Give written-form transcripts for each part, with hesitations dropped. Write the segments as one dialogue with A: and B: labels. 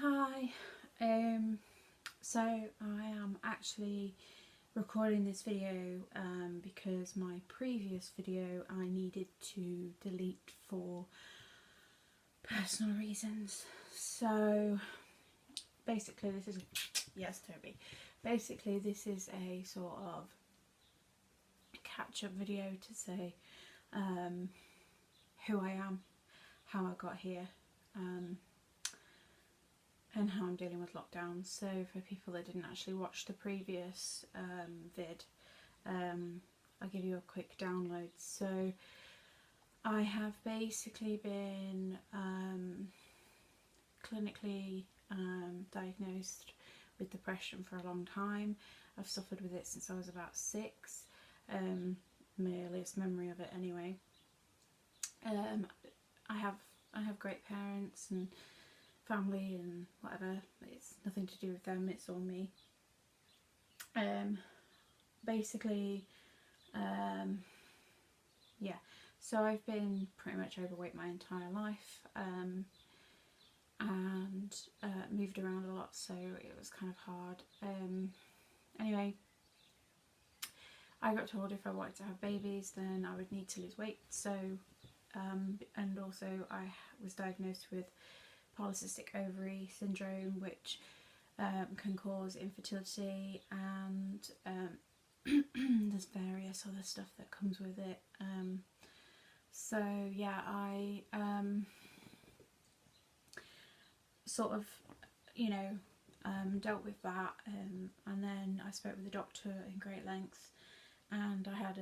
A: Hi, so I am actually recording this video because my previous video I needed to delete for personal reasons. So basically this is, yes Toby, basically this is a sort of catch-up video to say who I am, how I got here, and how I'm dealing with lockdown. So for people that didn't actually watch the previous vid, I'll give you a quick download. So I have basically been clinically diagnosed with depression for a long time. I've suffered with it since I was about 6, my earliest memory of it anyway. I have great parents and family and whatever. It's nothing to do with them, it's all me. Basically, yeah, so I've been pretty much overweight my entire life, and moved around a lot, so it was kind of hard. Anyway, I got told if I wanted to have babies then I would need to lose weight, so and also I was diagnosed with polycystic ovary syndrome, which can cause infertility, and there's various other stuff that comes with it. So yeah, I sort of, dealt with that, and then I spoke with the doctor in great length, and I had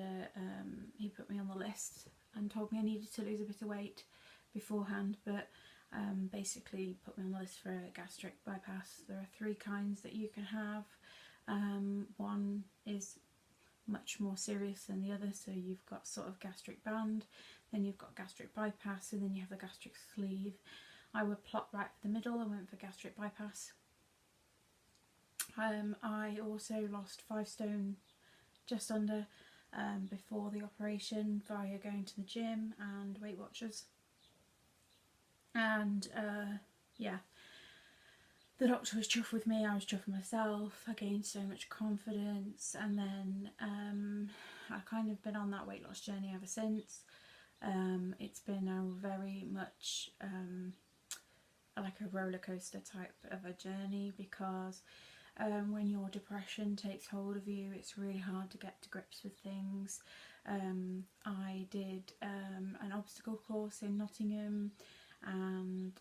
A: he put me on the list and told me I needed to lose a bit of weight beforehand, but basically put me on the list for a gastric bypass. There are 3 kinds that you can have. One is much more serious than the other, so you've got sort of gastric band, then you've got gastric bypass, and then you have the gastric sleeve. I would plot right for the middle and went for gastric bypass. I also lost 5 stone, just under, before the operation via going to the gym and Weight Watchers. And yeah, the doctor was chuffed with me, I was chuffed with myself, I gained so much confidence, and then I've kind of been on that weight loss journey ever since. It's been a very much like a roller coaster type of a journey, because when your depression takes hold of you, it's really hard to get to grips with things. I did an obstacle course in Nottingham, and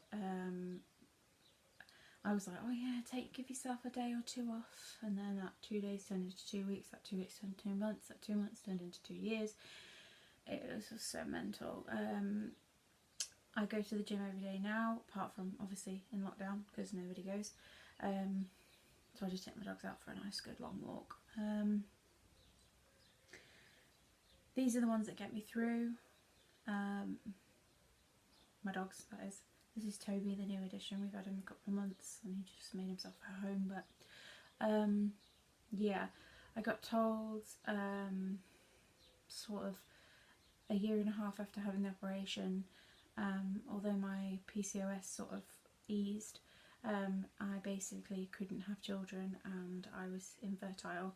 A: I was like, oh yeah, give yourself a day or 2 off, and then that 2 days turned into 2 weeks, that 2 weeks turned into 2 months, that 2 months turned into 2 years. It was just so mental. I go to the gym every day now, apart from obviously in lockdown because nobody goes. So I just take my dogs out for a nice good long walk. These are the ones that get me through. My dogs, that is. This is Toby, the new addition. We've had him a couple of months and he just made himself at home. But yeah, I got told sort of a year and a half after having the operation, although my PCOS sort of eased, I basically couldn't have children and I was infertile.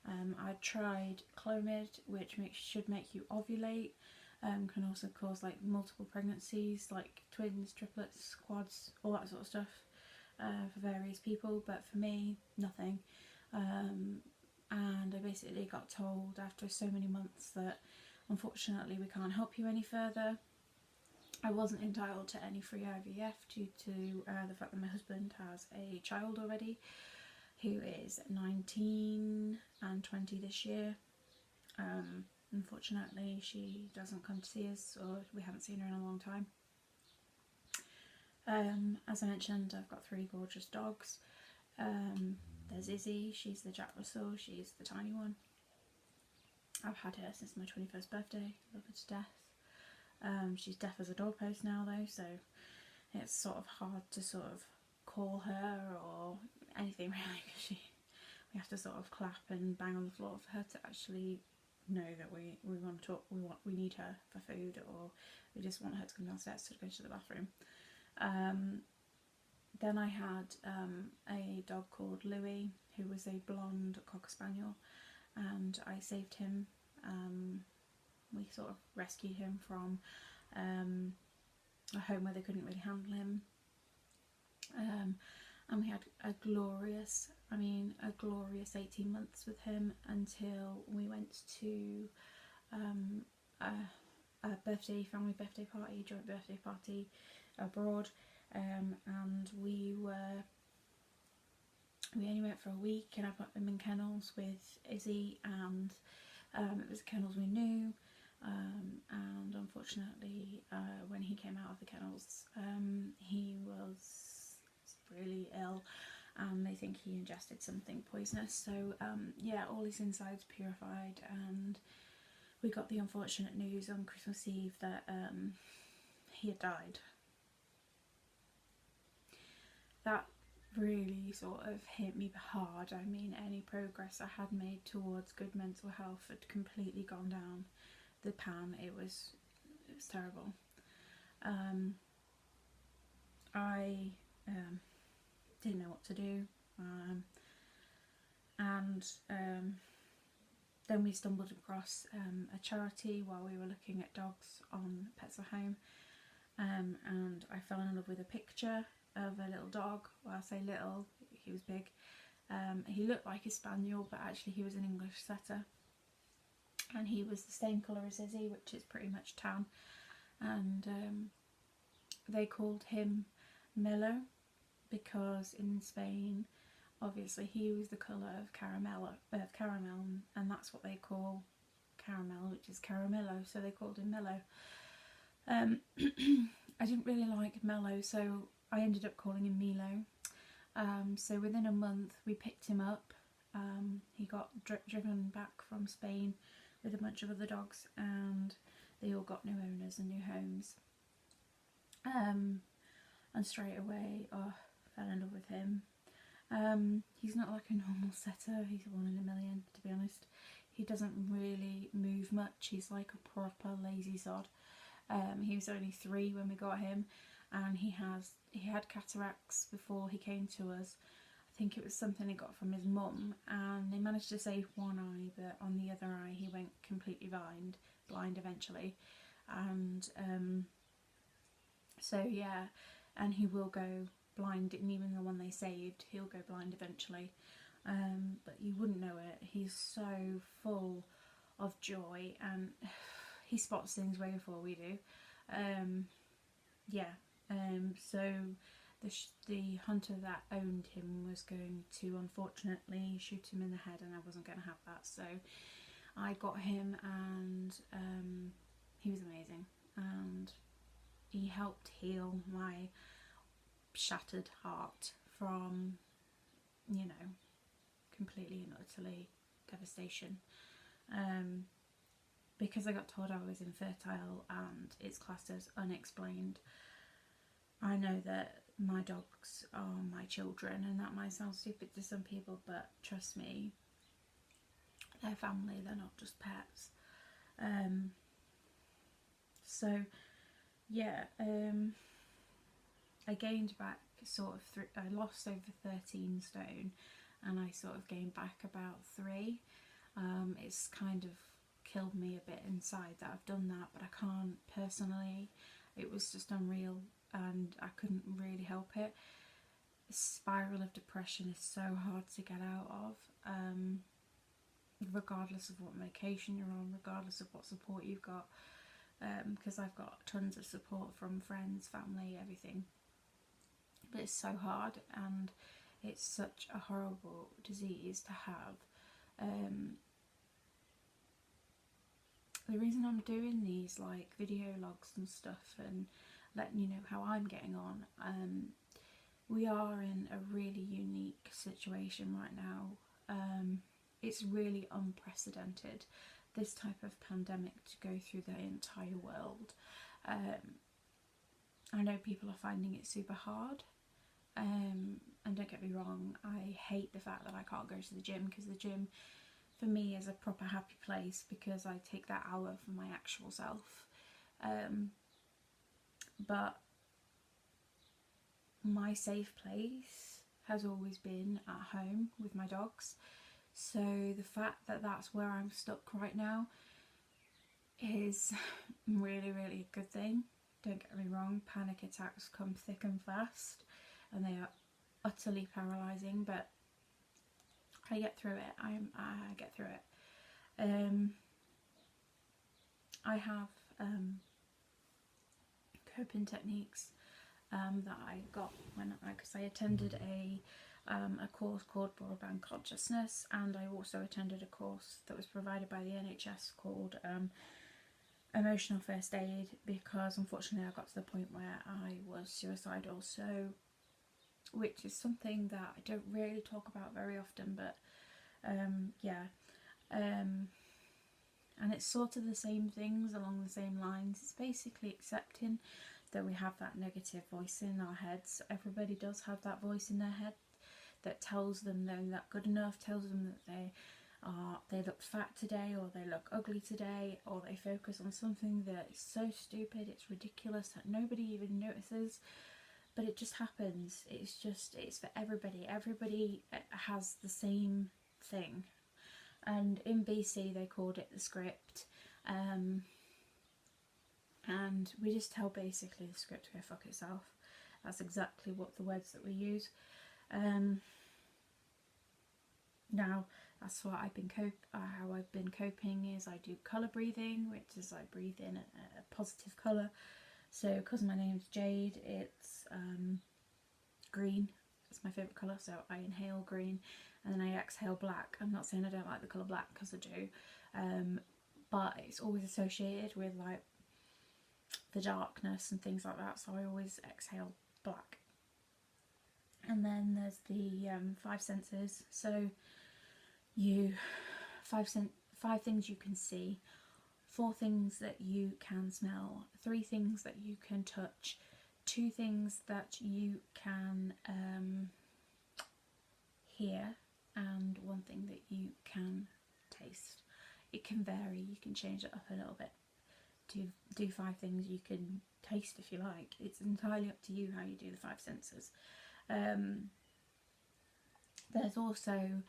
A: I tried Clomid, which should make you ovulate, can also cause like multiple pregnancies, like twins, triplets, quads, all that sort of stuff, for various people, but for me, nothing. And I basically got told after so many months that unfortunately we can't help you any further. I wasn't entitled to any free IVF due to the fact that my husband has a child already, who is 19 and 20 this year. Unfortunately, she doesn't come to see us, or we haven't seen her in a long time. As I mentioned, I've got 3 gorgeous dogs. There's Izzy, she's the Jack Russell, she's the tiny one. I've had her since my 21st birthday, love her to death. She's deaf as a doorpost now though, so it's sort of hard to sort of call her or anything really, because we have to sort of clap and bang on the floor for her to actually know that we want to talk, we need her for food, or we just want her to come downstairs to go to the bathroom. Then I had a dog called Louis, who was a blonde Cocker Spaniel, and I saved him. We sort of rescued him from a home where they couldn't really handle him. And we had a glorious 18 months with him until we went to a family birthday party, joint birthday party abroad, and we only went for a week, and I put him in kennels with Izzy, and it was kennels we knew, and unfortunately when he came out of the kennels he was really ill, and they think he ingested something poisonous. So yeah, all his insides purified, and we got the unfortunate news on Christmas Eve that he had died. That really sort of hit me hard. I mean, any progress I had made towards good mental health had completely gone down the pan. It was terrible. I didn't know what to do, and then we stumbled across a charity while we were looking at dogs on Pets at Home, and I fell in love with a picture of a little dog. Well, I say little, he was big. He looked like a spaniel, but actually he was an English setter, and he was the same colour as Izzy, which is pretty much tan, and they called him Mello because in Spain obviously he was the colour of caramel, and that's what they call caramel, which is caramello, so they called him Mello. I didn't really like Mello, so I ended up calling him Milo. So within a month we picked him up. He got driven back from Spain with a bunch of other dogs, and they all got new owners and new homes. And straight away, fell in love with him. He's not like a normal setter, he's one in a million, to be honest. He doesn't really move much, he's like a proper lazy sod. He was only 3 when we got him, and he had cataracts before he came to us. I think it was something he got from his mum, and they managed to save one eye, but on the other eye he went completely blind eventually. And so yeah, and he will go blind, and even the one they saved, he'll go blind eventually. But you wouldn't know it. He's so full of joy, and he spots things way before we do. So the hunter that owned him was going to unfortunately shoot him in the head, and I wasn't going to have that, so I got him, and he was amazing, and he helped heal my shattered heart from, completely and utterly devastation, because I got told I was infertile and it's classed as unexplained. I know that my dogs are my children, and that might sound stupid to some people, but trust me, they're family, they're not just pets. I gained back I lost over 13 stone, and I sort of gained back about 3. It's kind of killed me a bit inside that I've done that, but I can't personally. It was just unreal, and I couldn't really help it. The spiral of depression is so hard to get out of, regardless of what medication you're on, regardless of what support you've got, because I've got tons of support from friends, family, everything. But it's so hard, and it's such a horrible disease to have. The reason I'm doing these like video logs and stuff and letting you know how I'm getting on, we are in a really unique situation right now. It's really unprecedented, this type of pandemic to go through the entire world. I know people are finding it super hard, and don't get me wrong, I hate the fact that I can't go to the gym, because the gym for me is a proper happy place, because I take that hour for my actual self. But my safe place has always been at home with my dogs. So the fact that that's where I'm stuck right now is really, really a good thing. Don't get me wrong, panic attacks come thick and fast and they are utterly paralysing, but I get through it. I get through it. I have coping techniques that I got because I attended a course called Broadband Consciousness, and I also attended a course that was provided by the NHS called Emotional First Aid, because unfortunately I got to the point where I was suicidal. So, which is something that I don't really talk about very often, but and it's sort of the same things along the same lines. It's basically accepting that we have that negative voice in our heads. Everybody does have that voice in their head that tells them they're not good enough, tells them that they look fat today, or they look ugly today, or they focus on something that is so stupid, it's ridiculous, that nobody even notices, but it just happens. It's for everybody. Everybody has the same thing. And in BC they called it the script, and we just tell basically the script to go fuck itself. That's exactly what the words that we use. Now that's what how I've been coping is I do colour breathing, which is I breathe in a positive colour. So because my name's Jade, it's green. It's my favourite colour, so I inhale green and then I exhale black. I'm not saying I don't like the colour black, because I do, but it's always associated with like the darkness and things like that, so I always exhale black. And then there's the 5 senses. So five things you can see, 4 things that you can smell, 3 things that you can touch, 2 things that you can hear, and 1 thing that you can taste. It can vary, you can change it up a little bit. Do 5 things you can taste if you like. It's entirely up to you how you do the 5 senses. There's also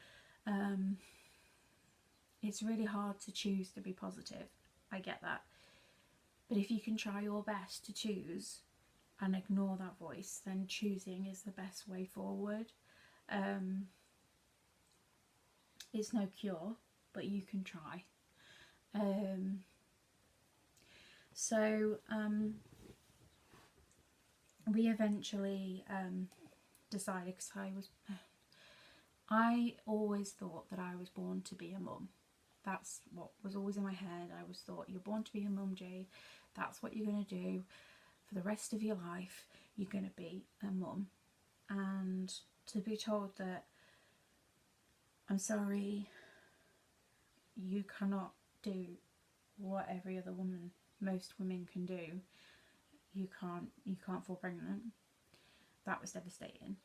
A: it's really hard to choose to be positive. I get that. But if you can try your best to choose and ignore that voice, then choosing is the best way forward. It's no cure, but you can try. We eventually decided, because I always thought that I was born to be a mum. That's what was always in my head. I always thought, you're born to be a mum, Jade. That's what you're going to do for the rest of your life. You're going to be a mum. And to be told that, I'm sorry, you cannot do what every other woman, most women can do. You can't fall pregnant. That was devastating.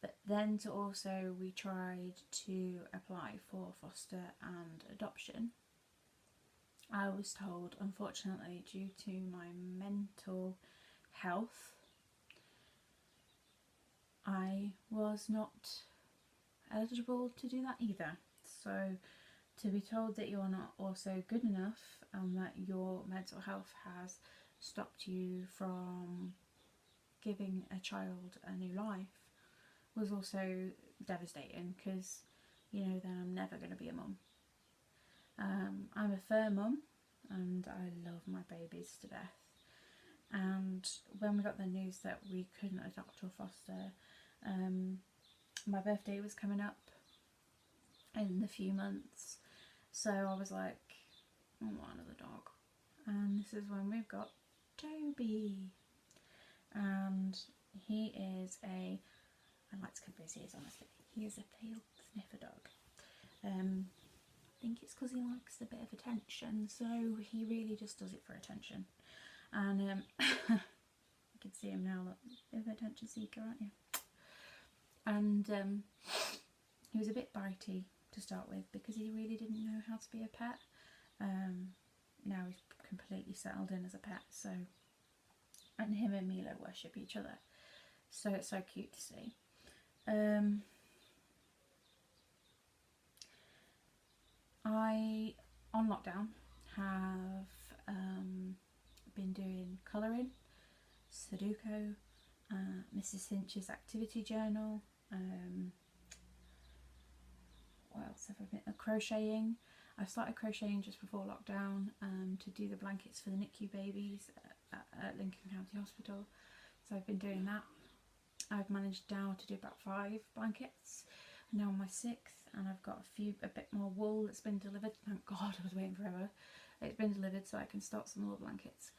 A: But then we tried to apply for foster and adoption. I was told, unfortunately, due to my mental health, I was not eligible to do that either. So to be told that you're not also good enough and that your mental health has stopped you from giving a child a new life was also devastating, because then I'm never going to be a mum. I'm a fur mum and I love my babies to death, and when we got the news that we couldn't adopt or foster, my birthday was coming up in a few months, so I was like, I want another dog. And this is when we've got Toby, and he is I like to compare his, honestly. He is a tail sniffer dog. I think it's because he likes a bit of attention, so he really just does it for attention. And you can see him now, look, a bit of attention seeker, aren't you? And he was a bit bitey to start with, because he really didn't know how to be a pet. Now he's completely settled in as a pet, so, and him and Milo worship each other. So it's so cute to see. I, on lockdown, have been doing colouring, Sudoku, Mrs. Finch's activity journal, what else have I been, crocheting. I started crocheting just before lockdown to do the blankets for the NICU babies at Lincoln County Hospital, so I've been doing that. I've managed now to do about 5 blankets. I'm now on my 6th, and I've got a bit more wool that's been delivered. Thank God, I was waiting forever. It's been delivered so I can start some more blankets.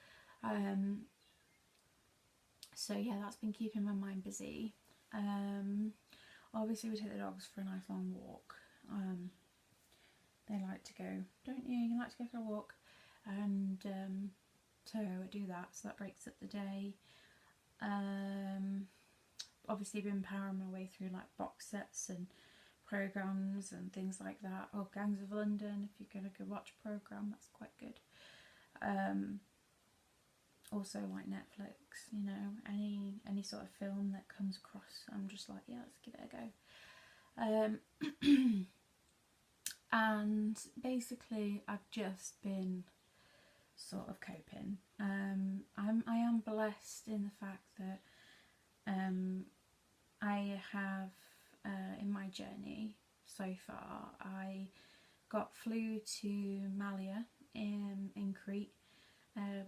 A: So yeah, that's been keeping my mind busy. Obviously we take the dogs for a nice long walk. They like to go, don't you? You like to go for a walk, and so I do that. So that breaks up the day. Obviously been powering my way through like box sets and programs and things like that. Oh, Gangs of London, if you're gonna go watch a program, that's quite good. Also like Netflix, you know, any sort of film that comes across, I'm just like, yeah, let's give it a go. And basically I've just been sort of coping. I am blessed in the fact that I have in my journey so far, I flew to Malia in Crete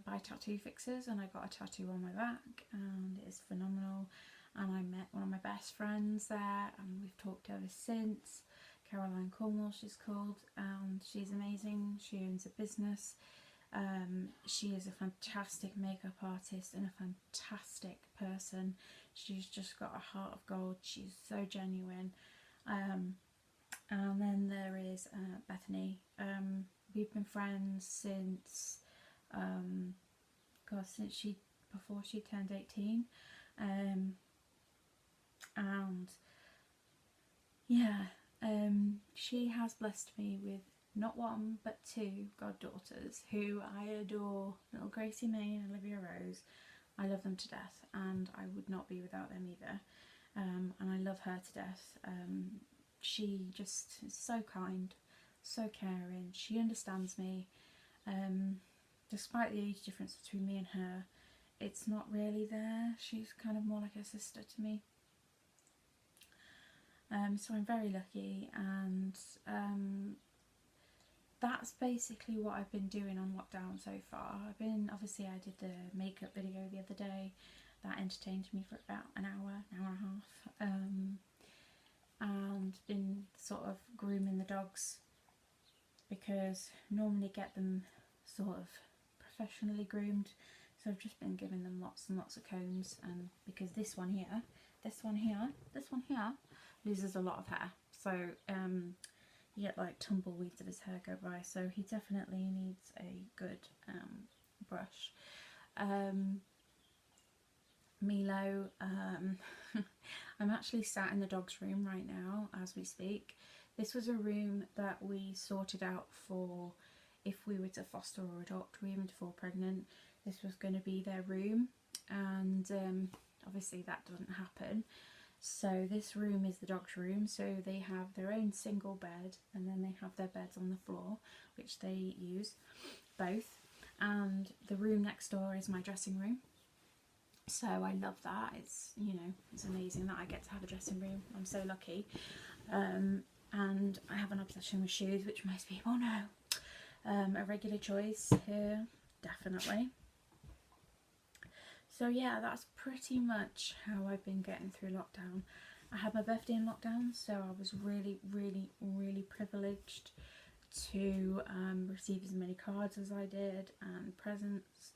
A: by Tattoo Fixers, and I got a tattoo on my back, and it's phenomenal. And I met one of my best friends there, and we've talked ever since. Caroline Cornwall, she's called, and she's amazing. She owns a business. She is a fantastic makeup artist and a fantastic person. She's just got a heart of gold. She's so genuine. And then there is Bethany. We've been friends since before she turned 18. And yeah, she has blessed me with not one but 2 goddaughters who I adore. Little Gracie May and Olivia Rose. I love them to death, and I would not be without them either. And I love her to death. She just is so kind, so caring. She understands me. Despite the age difference between me and her, it's not really there. She's kind of more like a sister to me. So I'm very lucky, and that's basically what I've been doing on lockdown so far. Obviously I did the makeup video the other day. That entertained me for about an hour and a half. And been sort of grooming the dogs, because I normally get them sort of professionally groomed. So I've just been giving them lots and lots of combs, and because this one here loses a lot of hair, so you get like tumbleweeds of his hair go by, so he definitely needs a good brush. Milo, I'm actually sat in the dog's room right now as we speak. This was a room that we sorted out for if we were to foster or adopt, or even to fall pregnant. This was going to be their room, and obviously that doesn't happen. So this room is the dog's room, so they have their own single bed, and then they have their beds on the floor, which they use both. And the room next door is my dressing room. So I love that. It's, you know, it's amazing that I get to have a dressing room. I'm so lucky. And I have an obsession with shoes, which most people know. A regular choice here, definitely. So yeah, that's pretty much how I've been getting through lockdown. I had my birthday in lockdown, so I was really, really, really privileged to receive as many cards as I did, and presents.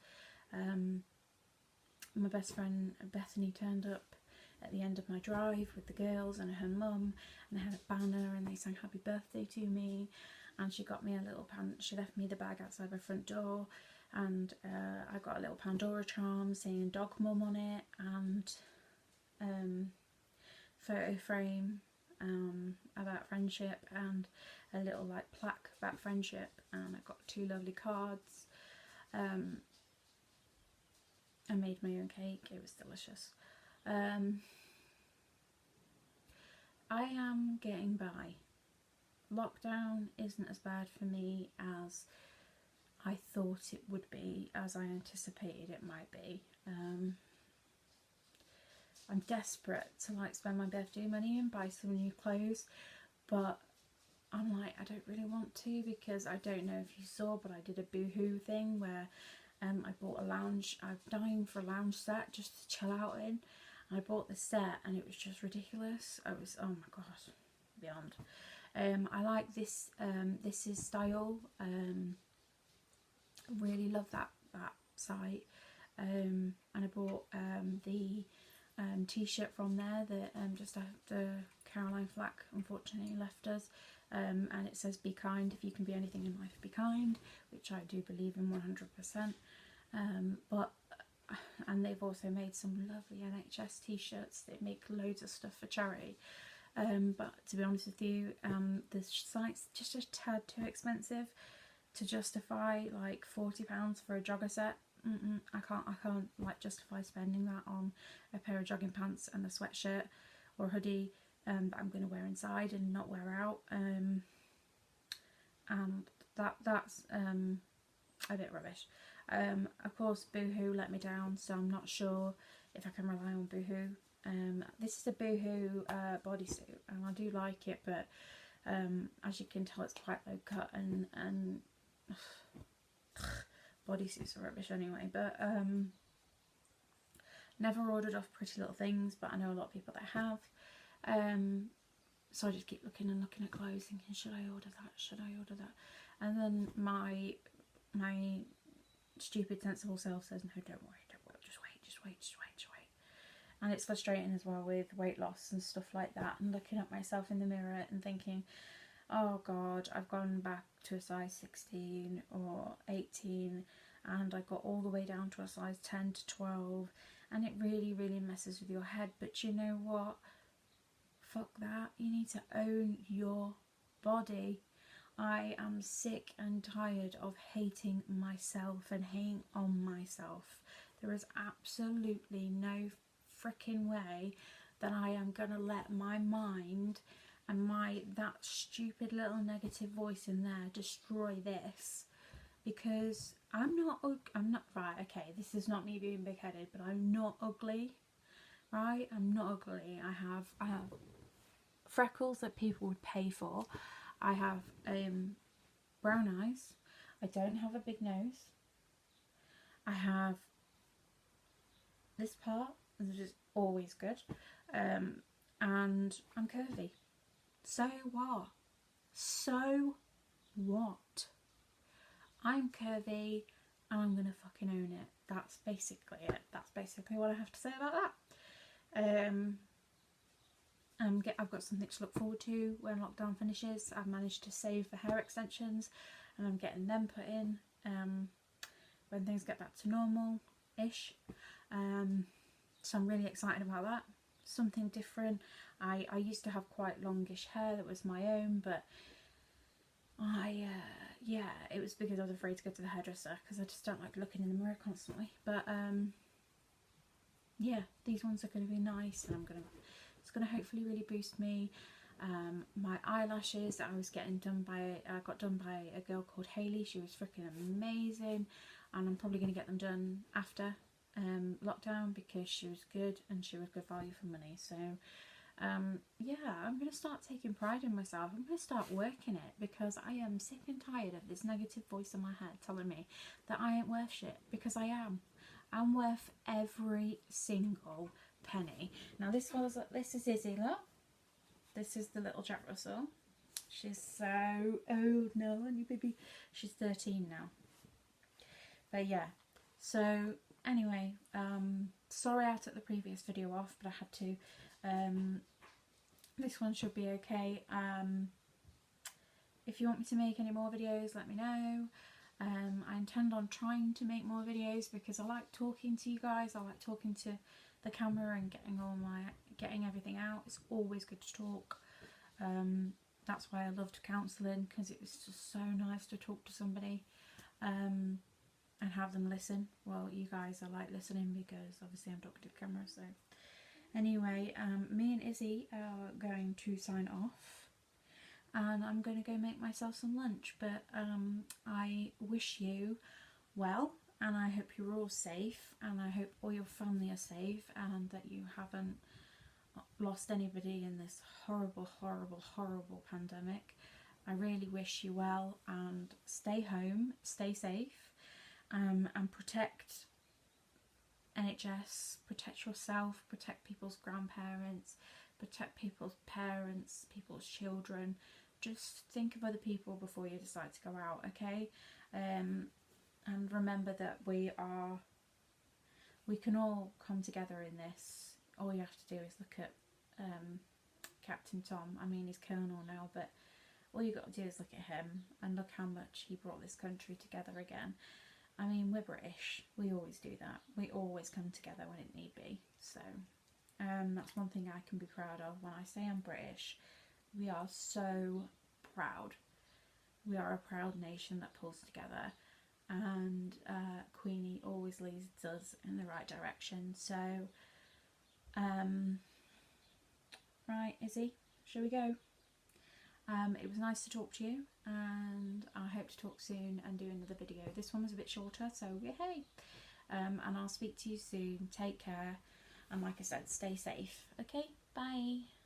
A: My best friend Bethany turned up at the end of my drive with the girls and her mum, and they had a banner and they sang happy birthday to me, and she got me a little she left me the bag outside my front door, and I got a little Pandora charm saying dog mum on it, and photo frame about friendship, and a little like plaque about friendship, and I got 2 lovely cards. I made my own cake, it was delicious. I am getting by. Lockdown isn't as bad for me as I thought it would be, as I anticipated it might be. I'm desperate to like spend my birthday money and buy some new clothes, but I'm like, I don't really want to, because I don't know if you saw, but I did a Boohoo thing where I bought a lounge. I'm dying for a lounge set just to chill out in. I bought the set and it was just ridiculous. I was, oh my god, beyond. I like this this is style. Really love that site. And I bought the t-shirt from there that just after Caroline Flack unfortunately left us. And it says be kind, if you can be anything in life, be kind, which I do believe in 100%. And they've also made some lovely NHS t-shirts. They make loads of stuff for charity. But to be honest with you, the site's just a tad too expensive to justify like £40 for a jogger set. I can't like justify spending that on a pair of jogging pants and a sweatshirt or a hoodie that I'm going to wear inside and not wear out. And that's a bit rubbish. Of course, Boohoo let me down, so I'm not sure if I can rely on Boohoo. This is a Boohoo bodysuit, and I do like it, but as you can tell, it's quite low cut, and bodysuits are rubbish anyway. But never ordered off Pretty Little Things, but I know a lot of people that have. So I just keep looking and looking at clothes, thinking, should I order that? Should I order that? And then my stupid sensible self says, no, don't worry, just wait. And it's frustrating as well with weight loss and stuff like that, and looking at myself in the mirror and thinking, oh god, I've gone back to a size 16 or 18 and I got all the way down to a size 10 to 12, and it really messes with your head. But you know what, fuck that, you need to own your body. I am sick and tired of hating myself and hating on myself. There is absolutely no freaking way that I am gonna let my mind and that stupid little negative voice in there destroy this, because I'm not right, okay, this is not me being big-headed, but I'm not ugly, right? I'm not ugly. I have freckles that people would pay for. I have brown eyes. I don't have a big nose. I have this part, which is always good, and I'm curvy. So what? So what? I'm curvy and I'm gonna fucking own it. That's basically it. That's basically what I have to say about that. I've got something to look forward to when lockdown finishes. I've managed to save the hair extensions and I'm getting them put in when things get back to normal-ish. So I'm really excited about that. Something different. I used to have quite longish hair that was my own, but yeah, it was because I was afraid to go to the hairdresser because I just don't like looking in the mirror constantly. But yeah, these ones are going to be nice, and it's going to hopefully really boost me. My eyelashes that I was getting done by, got done by a girl called Hayley. She was freaking amazing, and I'm probably going to get them done after lockdown because she was good and she was good value for money. So yeah, I'm going to start taking pride in myself. I'm going to start working it, because I am sick and tired of this negative voice in my head telling me that I ain't worth shit, because I am. I'm worth every single penny. Now this is Izzy, look. This is the little Jack Russell. She's so old now, and you baby. She's 13 now. But yeah, so anyway, sorry I took the previous video off, but I had to. This one should be okay. If you want me to make any more videos, let me know. I intend on trying to make more videos because I like talking to you guys. I like talking to the camera and getting everything out. It's always good to talk. That's why I loved counselling, because it was just so nice to talk to somebody and have them listen. Well, you guys are like listening, because obviously I'm talking to the camera. So Anyway, me and Izzy are going to sign off, and I'm going to go make myself some lunch, but I wish you well, and I hope you're all safe, and I hope all your family are safe, and that you haven't lost anybody in this horrible, horrible, horrible pandemic. I really wish you well, and stay home, stay safe, and protect NHS, protect yourself, protect people's grandparents, protect people's parents, people's children. Just think of other people before you decide to go out, okay? And remember that we can all come together in this. All you have to do is look at Captain Tom. I mean, he's Colonel now, but all you got to do is look at him and look how much he brought this country together again. I mean, we're British. We always do that. We always come together when it need be. So that's one thing I can be proud of. When I say I'm British, we are so proud. We are a proud nation that pulls together, and Queenie always leads us in the right direction. So, right, Izzy, shall we go? It was nice to talk to you, and I hope to talk soon and do another video. This one was a bit shorter, so yay! And I'll speak to you soon. Take care, and like I said, stay safe. Okay, bye.